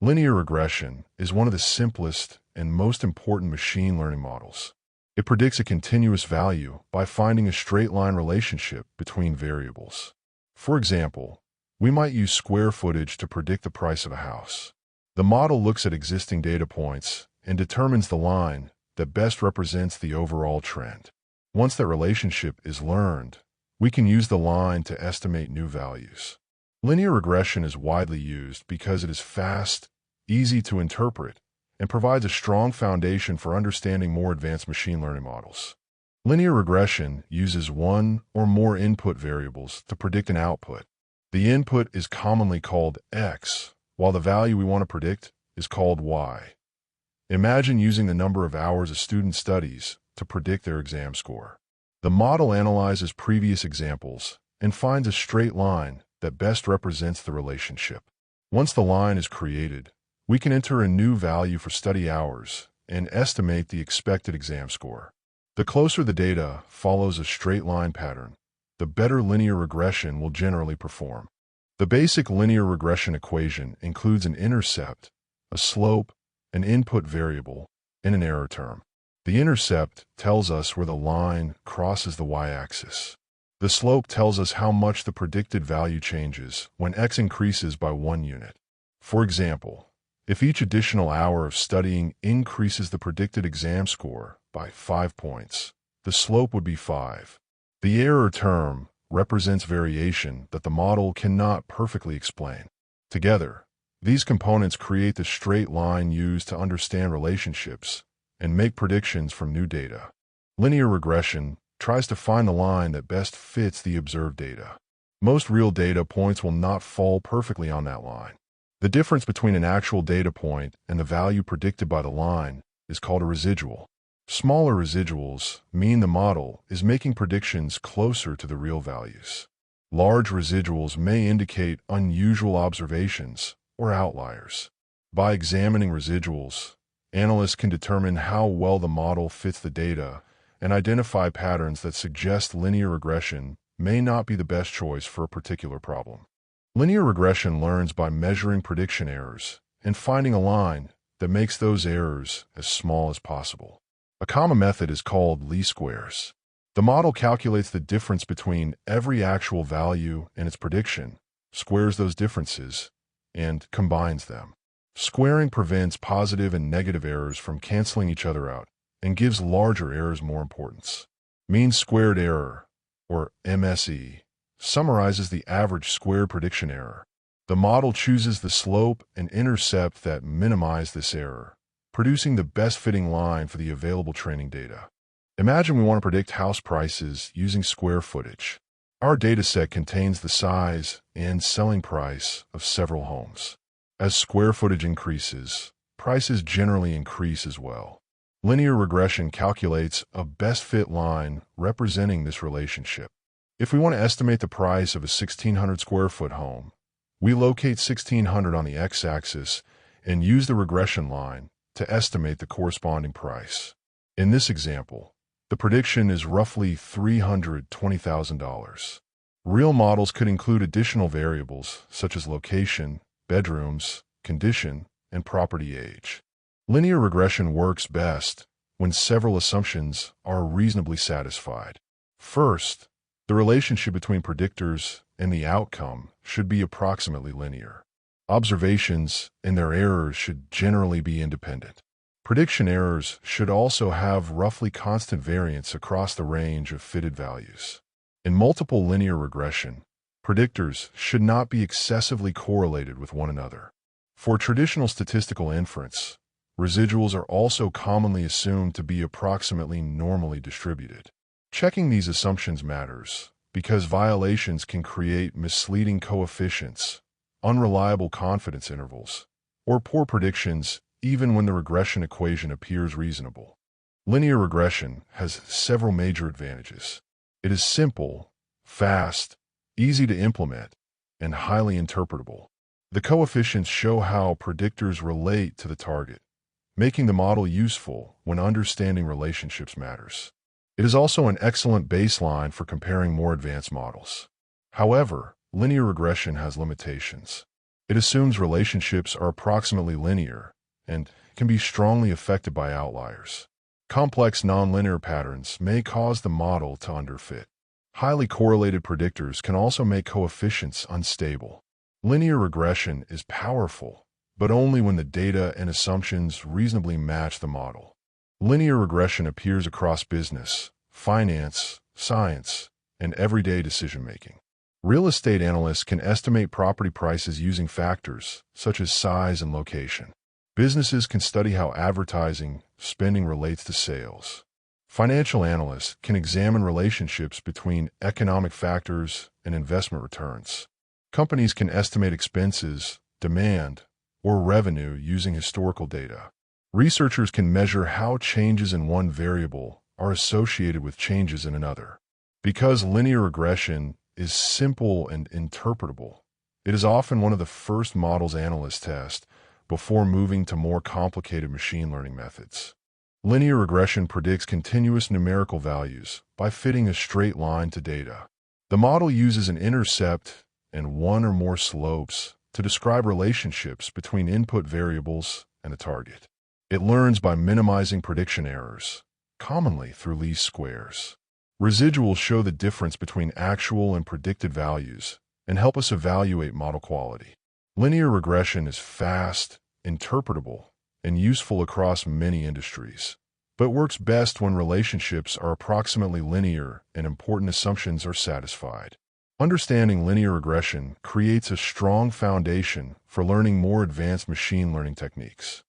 Linear regression is one of the simplest and most important machine learning models. It predicts a continuous value by finding a straight line relationship between variables. For example, we might use square footage to predict the price of a house. The model looks at existing data points and determines the line that best represents the overall trend. Once that relationship is learned, we can use the line to estimate new values. Linear regression is widely used because it is fast, easy to interpret, and provides a strong foundation for understanding more advanced machine learning models. Linear regression uses one or more input variables to predict an output. The input is commonly called X, while the value we want to predict is called Y. Imagine using the number of hours a student studies to predict their exam score. The model analyzes previous examples and finds a straight line that best represents the relationship. Once the line is created, we can enter a new value for study hours and estimate the expected exam score. The closer the data follows a straight line pattern, the better linear regression will generally perform. The basic linear regression equation includes an intercept, a slope, an input variable, and an error term. The intercept tells us where the line crosses the y-axis. The slope tells us how much the predicted value changes when x increases by 1 unit. For example, if each additional hour of studying increases the predicted exam score by 5 points, the slope would be 5. The error term represents variation that the model cannot perfectly explain. Together, these components create the straight line used to understand relationships and make predictions from new data. Linear regression tries to find the line that best fits the observed data. Most real data points will not fall perfectly on that line. The difference between an actual data point and the value predicted by the line is called a residual. Smaller residuals mean the model is making predictions closer to the real values. Large residuals may indicate unusual observations or outliers. By examining residuals, analysts can determine how well the model fits the data and identify patterns that suggest linear regression may not be the best choice for a particular problem. Linear regression learns by measuring prediction errors and finding a line that makes those errors as small as possible. A common method is called least squares. The model calculates the difference between every actual value and its prediction, squares those differences, and combines them. Squaring prevents positive and negative errors from canceling each other out and gives larger errors more importance. Mean squared error, or MSE, summarizes the average squared prediction error. The model chooses the slope and intercept that minimize this error, producing the best fitting line for the available training data. Imagine we want to predict house prices using square footage. Our dataset contains the size and selling price of several homes. As square footage increases, prices generally increase as well. Linear regression calculates a best fit line representing this relationship. If we want to estimate the price of a 1,600 square foot home, we locate 1,600 on the x-axis and use the regression line to estimate the corresponding price. In this example, the prediction is roughly $320,000. Real models could include additional variables such as location, bedrooms, condition, and property age. Linear regression works best when several assumptions are reasonably satisfied. First, the relationship between predictors and the outcome should be approximately linear. Observations and their errors should generally be independent. Prediction errors should also have roughly constant variance across the range of fitted values. In multiple linear regression, predictors should not be excessively correlated with one another. For traditional statistical inference, residuals are also commonly assumed to be approximately normally distributed. Checking these assumptions matters because violations can create misleading coefficients, unreliable confidence intervals, or poor predictions even when the regression equation appears reasonable. Linear regression has several major advantages. It is simple, fast, easy to implement, and highly interpretable. The coefficients show how predictors relate to the target, making the model useful when understanding relationships matters. It is also an excellent baseline for comparing more advanced models. However, linear regression has limitations. It assumes relationships are approximately linear and can be strongly affected by outliers. Complex nonlinear patterns may cause the model to underfit. Highly correlated predictors can also make coefficients unstable. Linear regression is powerful, but only when the data and assumptions reasonably match the model. Linear regression appears across business, finance, science, and everyday decision-making. Real estate analysts can estimate property prices using factors such as size and location. Businesses can study how advertising spending relates to sales. Financial analysts can examine relationships between economic factors and investment returns. Companies can estimate expenses, demand, or revenue using historical data. Researchers can measure how changes in one variable are associated with changes in another. Because linear regression is simple and interpretable, it is often one of the first models analysts test before moving to more complicated machine learning methods. Linear regression predicts continuous numerical values by fitting a straight line to data. The model uses an intercept and one or more slopes to describe relationships between input variables and a target. It learns by minimizing prediction errors, commonly through least squares. Residuals show the difference between actual and predicted values and help us evaluate model quality. Linear regression is fast, interpretable, and useful across many industries, but works best when relationships are approximately linear and important assumptions are satisfied. Understanding linear regression creates a strong foundation for learning more advanced machine learning techniques.